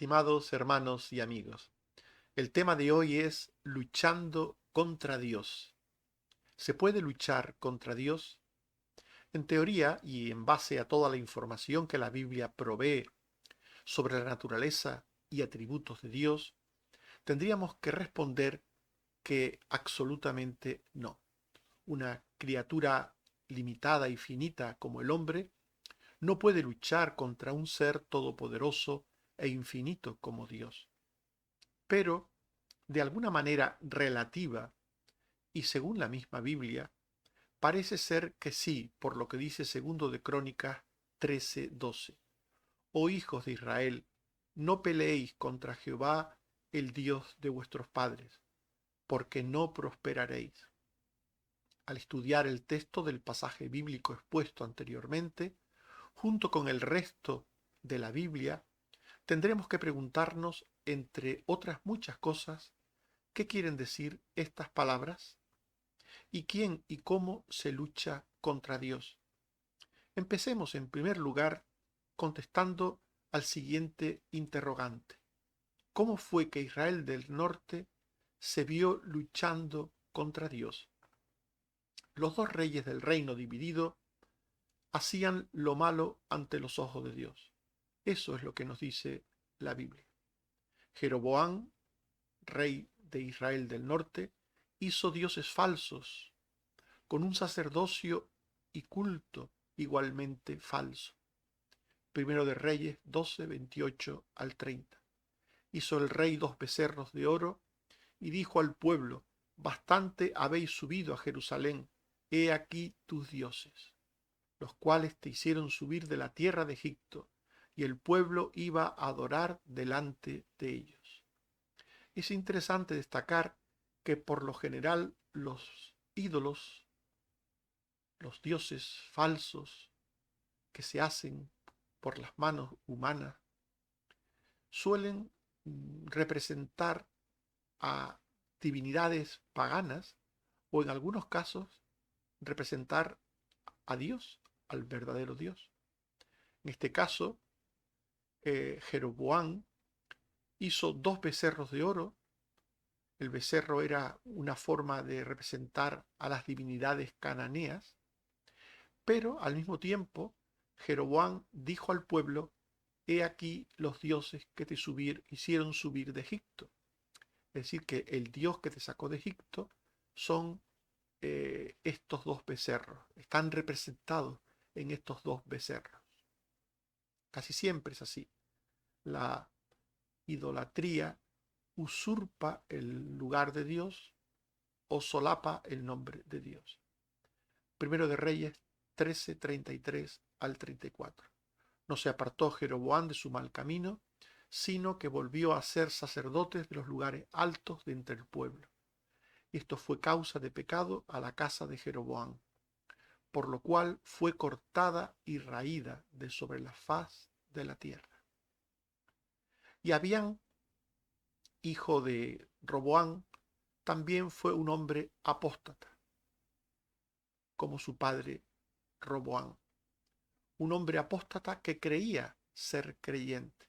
Estimados hermanos y amigos, el tema de hoy es luchando contra Dios. ¿Se puede luchar contra Dios? En teoría, y en base a toda la información que la Biblia provee sobre la naturaleza y atributos de Dios, tendríamos que responder que absolutamente no. Una criatura limitada y finita como el hombre no puede luchar contra un ser todopoderoso e infinito como Dios. Pero, de alguna manera relativa, y según la misma Biblia, parece ser que sí, por lo que dice segundo de Crónicas 13:12. Oh hijos de Israel, no peleéis contra Jehová, el Dios de vuestros padres, porque no prosperaréis. Al estudiar el texto del pasaje bíblico expuesto anteriormente, junto con el resto de la Biblia, tendremos que preguntarnos, entre otras muchas cosas, ¿qué quieren decir estas palabras? ¿Y quién y cómo se lucha contra Dios? Empecemos en primer lugar contestando al siguiente interrogante. ¿Cómo fue que Israel del norte se vio luchando contra Dios? Los dos reyes del reino dividido hacían lo malo ante los ojos de Dios. Eso es lo que nos dice la Biblia. Jeroboam, rey de Israel del norte, hizo dioses falsos con un sacerdocio y culto igualmente falso. Primero de Reyes 12, 28 al 30. Hizo el rey dos becerros de oro y dijo al pueblo: bastante habéis subido a Jerusalén, he aquí tus dioses, los cuales te hicieron subir de la tierra de Egipto, y el pueblo iba a adorar delante de ellos. Es interesante destacar que por lo general los ídolos, los dioses falsos que se hacen por las manos humanas, suelen representar a divinidades paganas o en algunos casos representar a Dios, al verdadero Dios. En este caso, Jeroboam hizo dos becerros de oro. El becerro era una forma de representar a las divinidades cananeas, pero al mismo tiempo Jeroboam dijo al pueblo: he aquí los dioses que te hicieron subir de Egipto. Es decir, que el Dios que te sacó de Egipto son estos dos becerros, están representados en estos dos becerros. Casi siempre es así. La idolatría usurpa el lugar de Dios o solapa el nombre de Dios. Primero de Reyes 13, 33 al 34. No se apartó Jeroboam de su mal camino, sino que volvió a ser sacerdotes de los lugares altos de entre el pueblo. Y esto fue causa de pecado a la casa de Jeroboam, por lo cual fue cortada y raída de sobre la faz de la tierra. Y Abián, hijo de Roboam, también fue un hombre apóstata, como su padre Roboam, un hombre apóstata que creía ser creyente.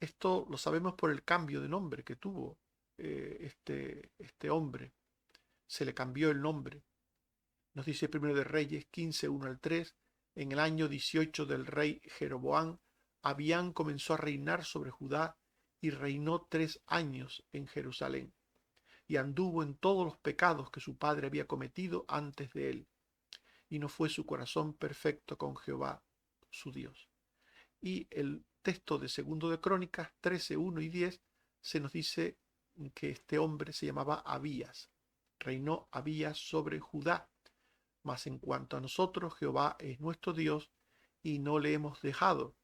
Esto lo sabemos por el cambio de nombre que tuvo este hombre. Se le cambió el nombre. Nos dice Primero de Reyes 15, 1 al 3, en el año 18 del rey Jeroboam, Abián comenzó a reinar sobre Judá y reinó 3 años en Jerusalén. Y anduvo en todos los pecados que su padre había cometido antes de él. Y no fue su corazón perfecto con Jehová, su Dios. Y el texto de Segundo de Crónicas 13, 1 y 10 se nos dice que este hombre se llamaba Abías. Reinó Abías sobre Judá. Mas en cuanto a nosotros, Jehová es nuestro Dios y no le hemos dejado.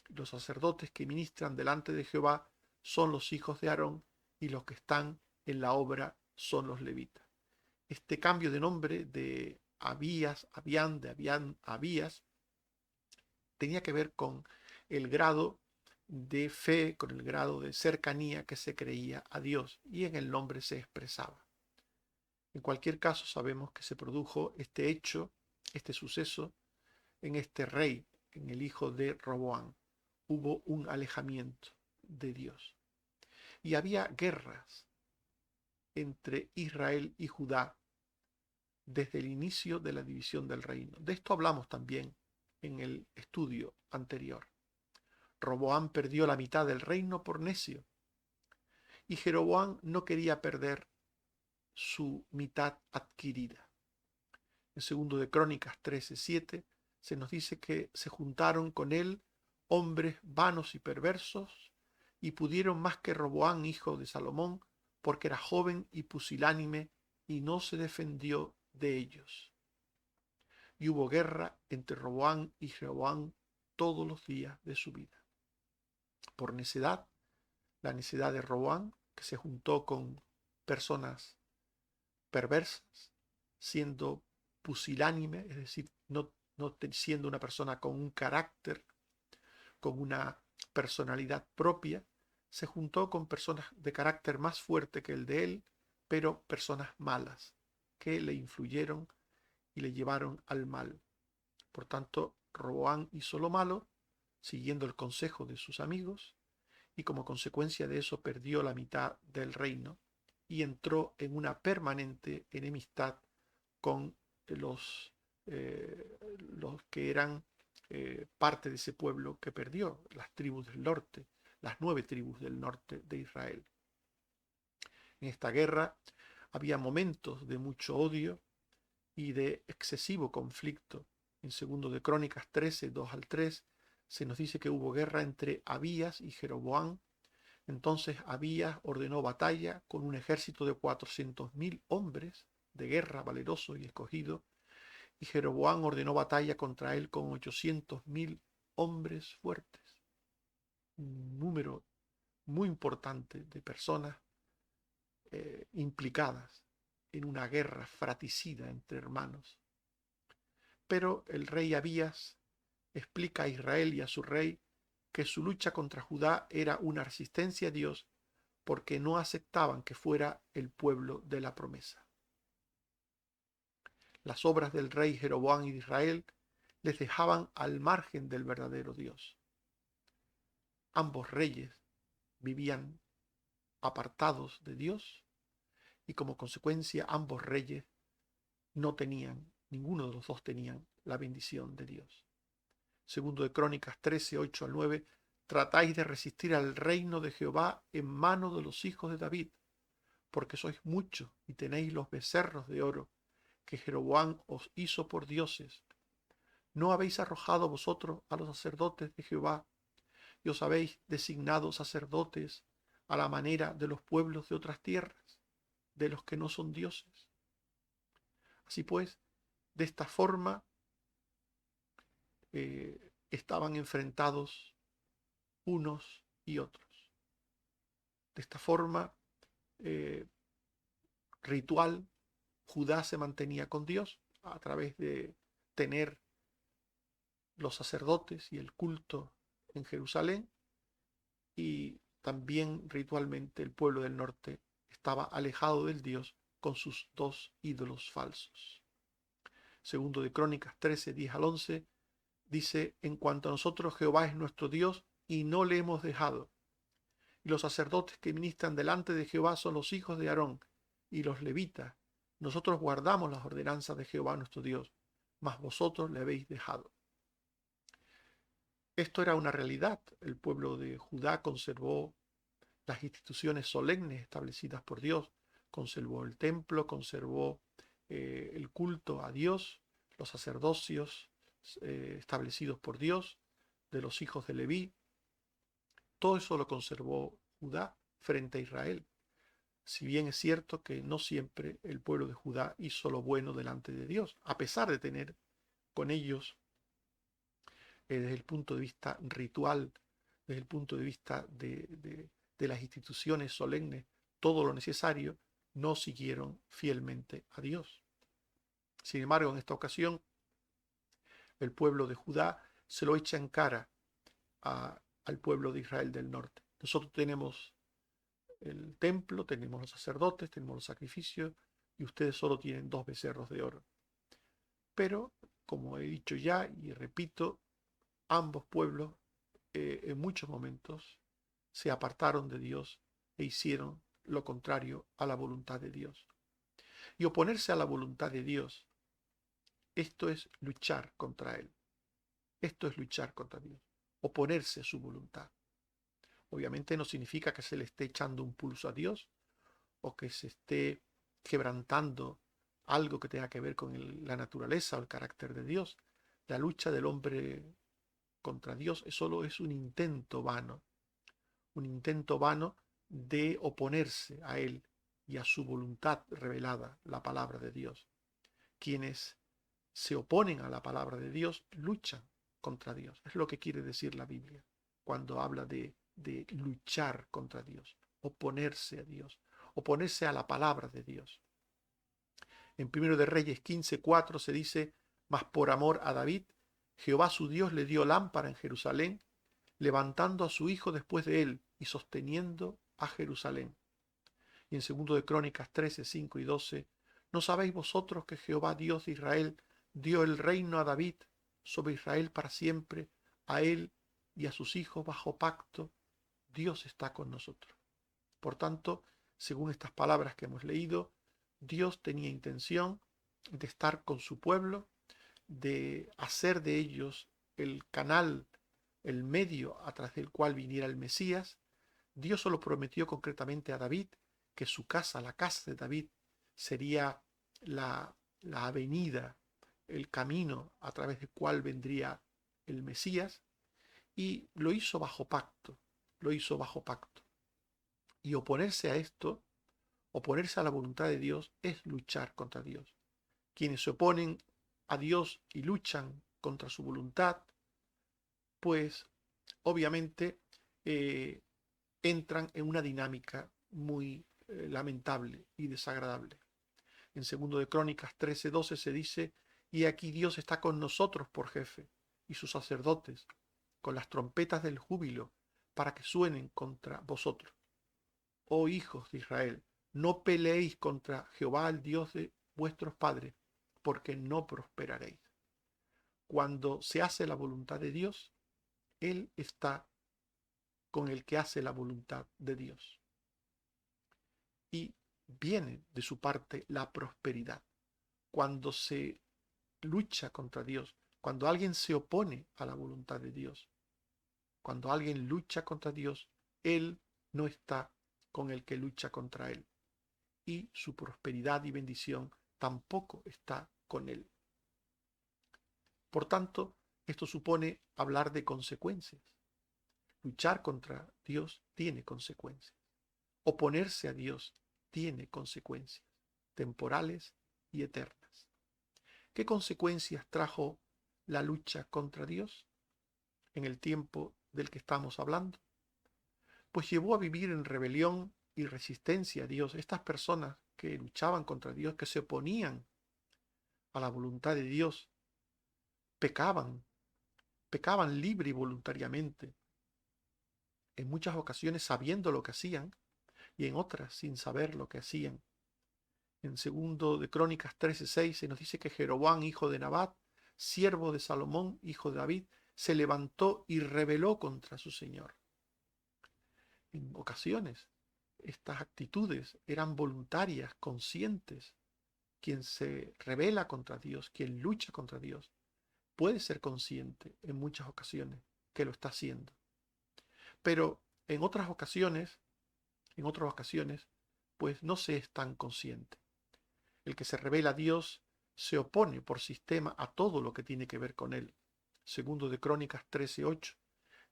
Los sacerdotes que ministran delante de Jehová son los hijos de Aarón, y los que están en la obra son los levitas. Este cambio de nombre de Abías, Abián, de Abián a Abías, tenía que ver con el grado de fe, con el grado de cercanía que se creía a Dios, y en el nombre se expresaba. En cualquier caso, sabemos que se produjo este hecho, este suceso, en este rey, en el hijo de Roboam. Hubo un alejamiento. de Dios. Y había guerras entre Israel y Judá desde el inicio de la división del reino. De esto hablamos también en el estudio anterior. Roboam perdió la mitad del reino por necio, y Jeroboam no quería perder su mitad adquirida. En segundo de Crónicas 13:7 se nos dice que se juntaron con él hombres vanos y perversos, y pudieron más que Roboam, hijo de Salomón, porque era joven y pusilánime, y no se defendió de ellos. Y hubo guerra entre Roboam y Jeroboam todos los días de su vida. Por necedad, la necedad de Roboam, que se juntó con personas perversas, siendo pusilánime, es decir, no siendo una persona con un carácter, con una personalidad propia, se juntó con personas de carácter más fuerte que el de él, pero personas malas, que le influyeron y le llevaron al mal. Por tanto, Roboam hizo lo malo, siguiendo el consejo de sus amigos, y como consecuencia de eso perdió la mitad del reino y entró en una permanente enemistad con los que eran parte de ese pueblo que perdió, las tribus del norte, las 9 tribus del norte de Israel. En esta guerra había momentos de mucho odio y de excesivo conflicto. En segundo de Crónicas 13, 2 al 3, se nos dice que hubo guerra entre Abías y Jeroboam. Entonces Abías ordenó batalla con un ejército de 400.000 hombres de guerra, valeroso y escogido, y Jeroboam ordenó batalla contra él con 800.000 hombres fuertes. Un número muy importante de personas implicadas en una guerra fratricida entre hermanos. Pero el rey Abías explica a Israel y a su rey que su lucha contra Judá era una resistencia a Dios porque no aceptaban que fuera el pueblo de la promesa. Las obras del rey Jeroboam y de Israel les dejaban al margen del verdadero Dios. Ambos reyes vivían apartados de Dios y como consecuencia ambos reyes no tenían, ninguno de los dos tenían la bendición de Dios. Segundo de Crónicas 13, 8 al 9, tratáis de resistir al reino de Jehová en mano de los hijos de David, porque sois muchos y tenéis los becerros de oro que Jeroboam os hizo por dioses. ¿No habéis arrojado vosotros a los sacerdotes de Jehová y os habéis designado sacerdotes a la manera de los pueblos de otras tierras, de los que no son dioses? Así pues, de esta forma estaban enfrentados unos y otros. De esta forma ritual, Judá se mantenía con Dios a través de tener los sacerdotes y el culto en Jerusalén, y también ritualmente el pueblo del norte estaba alejado del Dios con sus dos ídolos falsos. Segundo de Crónicas 13, 10 al 11, dice: en cuanto a nosotros, Jehová es nuestro Dios y no le hemos dejado. Y los sacerdotes que ministran delante de Jehová son los hijos de Aarón y los levitas. Nosotros guardamos las ordenanzas de Jehová nuestro Dios, mas vosotros le habéis dejado. Esto era una realidad. El pueblo de Judá conservó las instituciones solemnes establecidas por Dios, conservó el templo, conservó el culto a Dios, los sacerdocios establecidos por Dios, de los hijos de Leví. Todo eso lo conservó Judá frente a Israel. Si bien es cierto que no siempre el pueblo de Judá hizo lo bueno delante de Dios, a pesar de tener con ellos, desde el punto de vista ritual, desde el punto de vista de las instituciones solemnes, todo lo necesario, no siguieron fielmente a Dios. Sin embargo, en esta ocasión, el pueblo de Judá se lo echa en cara al pueblo de Israel del norte. Nosotros tenemos el templo, tenemos los sacerdotes, tenemos los sacrificios, y ustedes solo tienen 2 becerros de oro. Pero, como he dicho ya y repito, ambos pueblos en muchos momentos se apartaron de Dios e hicieron lo contrario a la voluntad de Dios. Y oponerse a la voluntad de Dios, esto es luchar contra Él. Esto es luchar contra Dios. Oponerse a su voluntad. Obviamente no significa que se le esté echando un pulso a Dios o que se esté quebrantando algo que tenga que ver con la naturaleza o el carácter de Dios. La lucha del hombre contra Dios solo es un intento vano de oponerse a Él y a su voluntad revelada, la palabra de Dios. Quienes se oponen a la palabra de Dios luchan contra Dios. Es lo que quiere decir la Biblia cuando habla de luchar contra Dios, oponerse a Dios, oponerse a la palabra de Dios. En 1 de Reyes 15:4 se dice: mas por amor a David, Jehová su Dios le dio lámpara en Jerusalén, levantando a su hijo después de él y sosteniendo a Jerusalén. Y en 2 de Crónicas 13:5 y 12, ¿no sabéis vosotros que Jehová Dios de Israel dio el reino a David sobre Israel para siempre, a él y a sus hijos bajo pacto? Dios está con nosotros. Por tanto, según estas palabras que hemos leído, Dios tenía intención de estar con su pueblo, de hacer de ellos el canal, el medio a través del cual viniera el Mesías. Dios solo prometió concretamente a David que su casa, la casa de David, sería la avenida, el camino a través del cual vendría el Mesías, y lo hizo bajo pacto, lo hizo bajo pacto. Y oponerse a esto, oponerse a la voluntad de Dios, es luchar contra Dios. Quienes se oponen a Dios y luchan contra su voluntad, pues obviamente entran en una dinámica muy lamentable y desagradable. En 2 de Crónicas 13:12 se dice: y aquí Dios está con nosotros por jefe, y sus sacerdotes, con las trompetas del júbilo, para que suenen contra vosotros. Oh hijos de Israel, no peleéis contra Jehová, el Dios de vuestros padres, porque no prosperaréis. Cuando se hace la voluntad de Dios, Él está con el que hace la voluntad de Dios. Y viene de su parte la prosperidad. Cuando se lucha contra Dios, cuando alguien se opone a la voluntad de Dios, cuando alguien lucha contra Dios, Él no está con el que lucha contra Él. Y su prosperidad y bendición tampoco está con Él. Por tanto, esto supone hablar de consecuencias. Luchar contra Dios tiene consecuencias. Oponerse a Dios tiene consecuencias, temporales y eternas. ¿Qué consecuencias trajo la lucha contra Dios en el tiempo del que estamos hablando? Pues llevó a vivir en rebelión y resistencia a Dios. Estas personas que luchaban contra Dios, que se oponían a la voluntad de Dios, pecaban libre y voluntariamente, en muchas ocasiones sabiendo lo que hacían y en otras sin saber lo que hacían. En 2 de Crónicas 13:6 se nos dice que Jeroboam, hijo de Nabat, siervo de Salomón, hijo de David, se levantó y rebeló contra su señor. En ocasiones, estas actitudes eran voluntarias, conscientes. Quien se rebela contra Dios, quien lucha contra Dios, puede ser consciente en muchas ocasiones que lo está haciendo. Pero en otras ocasiones, pues no se es tan consciente. El que se revela a Dios se opone por sistema a todo lo que tiene que ver con él. 2 de Crónicas 13:8.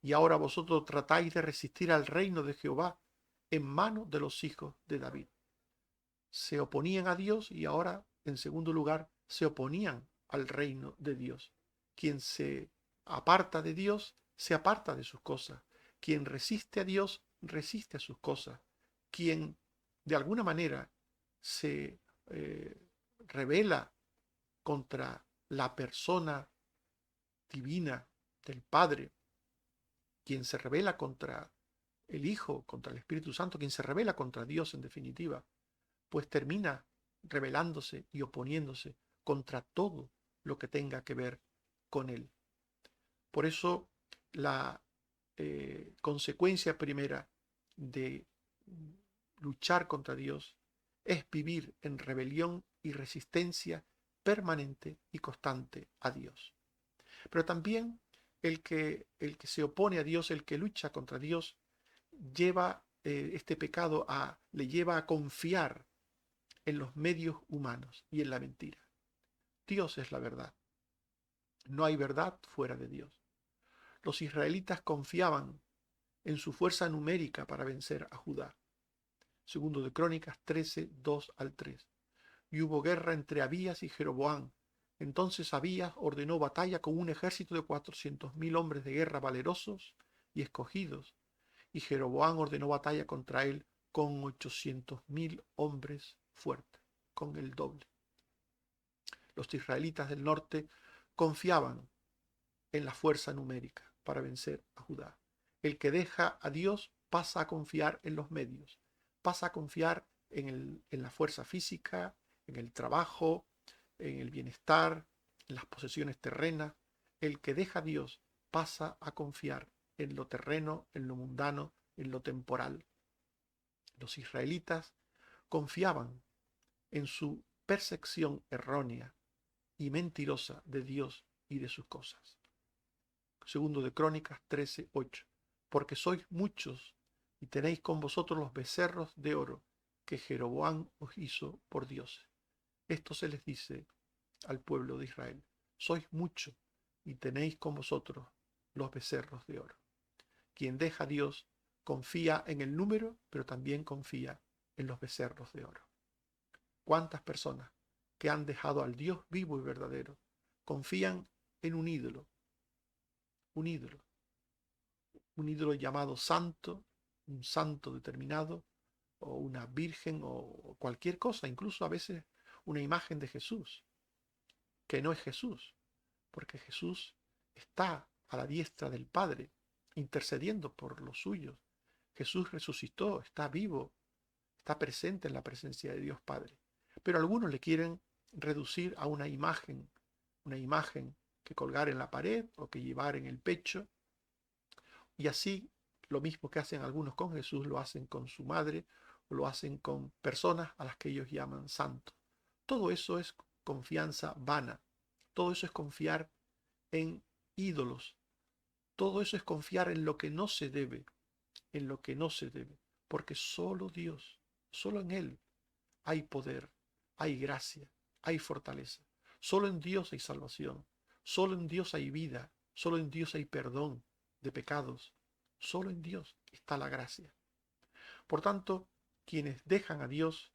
Y ahora vosotros tratáis de resistir al reino de Jehová en manos de los hijos de David. Se oponían a Dios y ahora, en segundo lugar, se oponían al reino de Dios. Quien se aparta de Dios, se aparta de sus cosas. Quien resiste a Dios, resiste a sus cosas. Quien de alguna manera se revela contra la persona divina del Padre, quien se revela contra el Hijo, contra el Espíritu Santo, quien se revela contra Dios en definitiva, pues termina rebelándose y oponiéndose contra todo lo que tenga que ver con él. Por eso la consecuencia primera de luchar contra Dios es vivir en rebelión y resistencia permanente y constante a Dios. Pero también el que se opone a Dios, el que lucha contra Dios, lleva este pecado le lleva a confiar en los medios humanos y en la mentira. Dios es la verdad. No hay verdad fuera de Dios. Los israelitas confiaban en su fuerza numérica para vencer a Judá. Segundo de Crónicas 13, 2 al 3. Y hubo guerra entre Abías y Jeroboam. Entonces Abías ordenó batalla con un ejército de 400.000 hombres de guerra valerosos y escogidos, y Jeroboam ordenó batalla contra él con 800.000 hombres fuertes, con el doble. Los israelitas del norte confiaban en la fuerza numérica para vencer a Judá. El que deja a Dios pasa a confiar en los medios, pasa a confiar en la fuerza física, en el trabajo, en el bienestar, en las posesiones terrenas. El que deja a Dios pasa a confiar en lo terreno, en lo mundano, en lo temporal. Los israelitas confiaban en su percepción errónea y mentirosa de Dios y de sus cosas. Segundo de Crónicas 13, 8. Porque sois muchos y tenéis con vosotros los becerros de oro que Jeroboam os hizo por dioses. Esto se les dice al pueblo de Israel. Sois muchos y tenéis con vosotros los becerros de oro. Quien deja a Dios confía en el número, pero también confía en los becerros de oro. ¿Cuántas personas que han dejado al Dios vivo y verdadero confían en un ídolo? Un ídolo. Un ídolo llamado santo, un santo determinado, o una virgen, o cualquier cosa, incluso a veces una imagen de Jesús, que no es Jesús, porque Jesús está a la diestra del Padre, intercediendo por los suyos. Jesús resucitó, está vivo, está presente en la presencia de Dios Padre. Pero algunos le quieren reducir a una imagen que colgar en la pared o que llevar en el pecho. Y así, lo mismo que hacen algunos con Jesús, lo hacen con su madre o lo hacen con personas a las que ellos llaman santos. Todo eso es confianza vana. Todo eso es confiar en ídolos. Todo eso es confiar en lo que no se debe, en lo que no se debe. Porque solo Dios, solo en Él hay poder, hay gracia, hay fortaleza. Solo en Dios hay salvación. Solo en Dios hay vida. Solo en Dios hay perdón de pecados. Solo en Dios está la gracia. Por tanto, quienes dejan a Dios,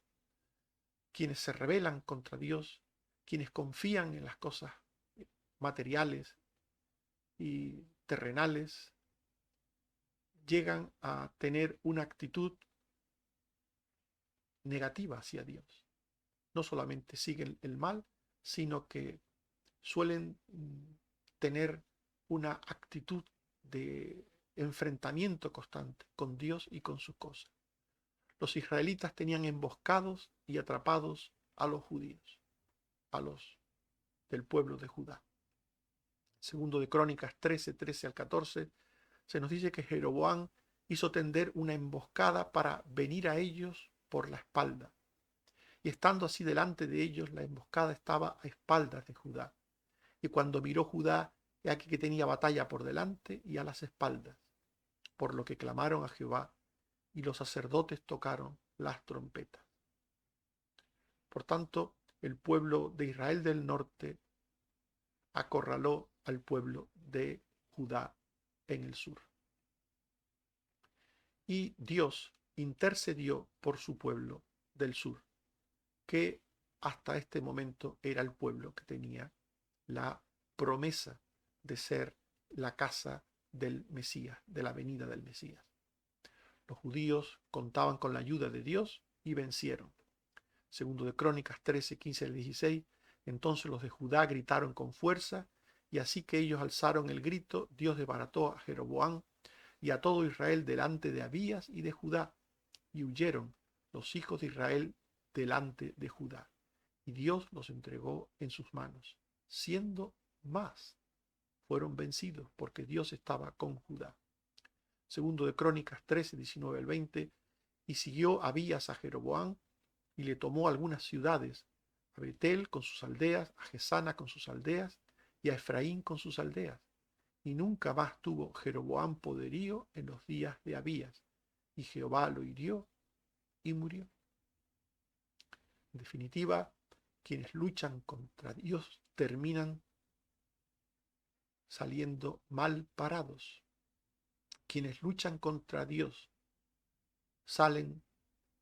quienes se rebelan contra Dios, quienes confían en las cosas materiales y terrenales, llegan a tener una actitud negativa hacia Dios. No solamente siguen el mal, sino que suelen tener una actitud de enfrentamiento constante con Dios y con sus cosas. Los israelitas tenían emboscados y atrapados a los judíos, a los del pueblo de Judá. Segundo de Crónicas 13, 13 al 14, se nos dice que Jeroboam hizo tender una emboscada para venir a ellos por la espalda. Y estando así delante de ellos, la emboscada estaba a espaldas de Judá. Y cuando miró Judá, he aquí que tenía batalla por delante y a las espaldas, por lo que clamaron a Jehová, y los sacerdotes tocaron las trompetas. Por tanto, el pueblo de Israel del norte acorraló al pueblo de Judá en el sur. Y Dios intercedió por su pueblo del sur, que hasta este momento era el pueblo que tenía la promesa de ser la casa del Mesías, de la venida del Mesías. Los judíos contaban con la ayuda de Dios y vencieron. Segundo de Crónicas 13, 15 al 16, entonces los de Judá gritaron con fuerza, y así que ellos alzaron el grito, Dios desbarató a Jeroboam y a todo Israel delante de Abías y de Judá, y huyeron los hijos de Israel delante de Judá, y Dios los entregó en sus manos, siendo más, fueron vencidos porque Dios estaba con Judá. Segundo de Crónicas 13, 19 al 20. Y siguió Abías a Jeroboam y le tomó algunas ciudades, a Betel con sus aldeas, a Gesana con sus aldeas y a Efraín con sus aldeas. Y nunca más tuvo Jeroboam poderío en los días de Abías, y Jehová lo hirió y murió. En definitiva, quienes luchan contra Dios terminan saliendo mal parados. Quienes luchan contra Dios salen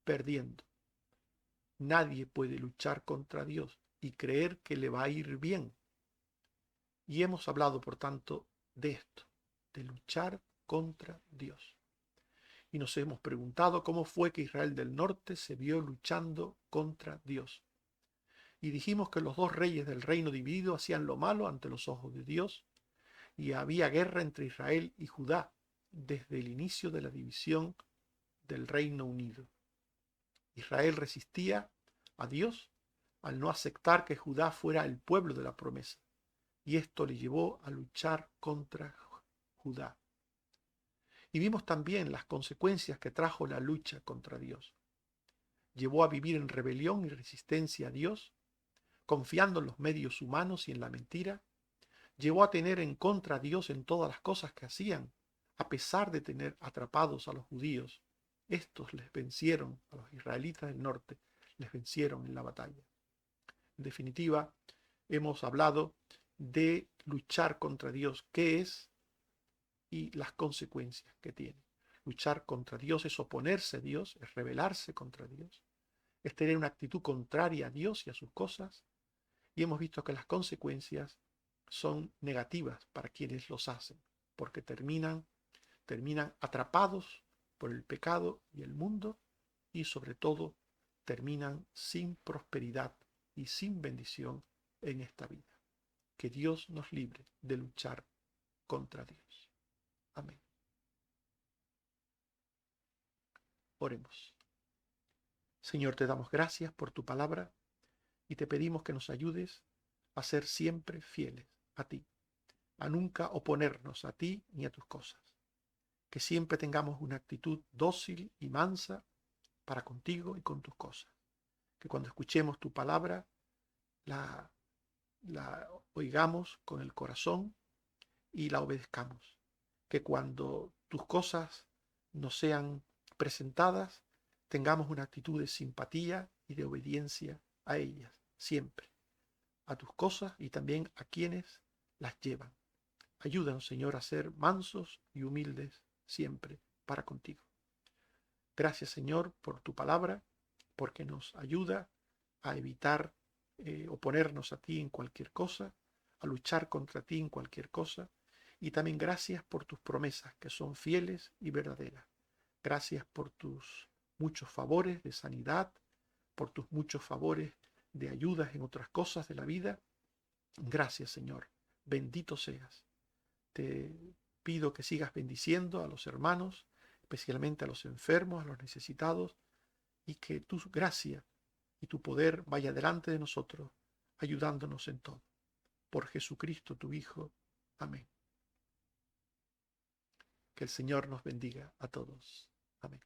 perdiendo. Nadie puede luchar contra Dios y creer que le va a ir bien. Y hemos hablado, por tanto, de esto, de luchar contra Dios. Y nos hemos preguntado cómo fue que Israel del Norte se vio luchando contra Dios. Y dijimos que los dos reyes del reino dividido hacían lo malo ante los ojos de Dios, y había guerra entre Israel y Judá desde el inicio de la división del Reino Unido. Israel resistía a Dios al no aceptar que Judá fuera el pueblo de la promesa, y esto le llevó a luchar contra Judá. Y vimos también las consecuencias que trajo la lucha contra Dios. Llevó a vivir en rebelión y resistencia a Dios, confiando en los medios humanos y en la mentira. Llevó a tener en contra a Dios en todas las cosas que hacían, a pesar de tener atrapados a los judíos. Estos les vencieron, a los israelitas del norte, les vencieron en la batalla. En definitiva, hemos hablado de luchar contra Dios, qué es y las consecuencias que tiene. Luchar contra Dios es oponerse a Dios, es rebelarse contra Dios, es tener una actitud contraria a Dios y a sus cosas, y hemos visto que las consecuencias son negativas para quienes los hacen, porque terminan atrapados por el pecado y el mundo, y sobre todo terminan sin prosperidad y sin bendición en esta vida. Que Dios nos libre de luchar contra Dios. Amén. Oremos. Señor, te damos gracias por tu palabra y te pedimos que nos ayudes a ser siempre fieles a ti, a nunca oponernos a ti ni a tus cosas. Que siempre tengamos una actitud dócil y mansa para contigo y con tus cosas. Que cuando escuchemos tu palabra la oigamos con el corazón y la obedezcamos. Que cuando tus cosas nos sean presentadas, tengamos una actitud de simpatía y de obediencia a ellas, siempre, a tus cosas y también a quienes las llevan. Ayúdanos, Señor, a ser mansos y humildes siempre para contigo. Gracias, Señor, por tu palabra, porque nos ayuda a evitar oponernos a ti en cualquier cosa, a luchar contra ti en cualquier cosa, y también gracias por tus promesas que son fieles y verdaderas. Gracias por tus muchos favores de sanidad, por tus muchos favores de ayudas en otras cosas de la vida. Gracias, Señor. Bendito seas. Te pido que sigas bendiciendo a los hermanos, especialmente a los enfermos, a los necesitados, y que tu gracia y tu poder vaya delante de nosotros, ayudándonos en todo. Por Jesucristo, tu Hijo. Amén. Que el Señor nos bendiga a todos. Amén.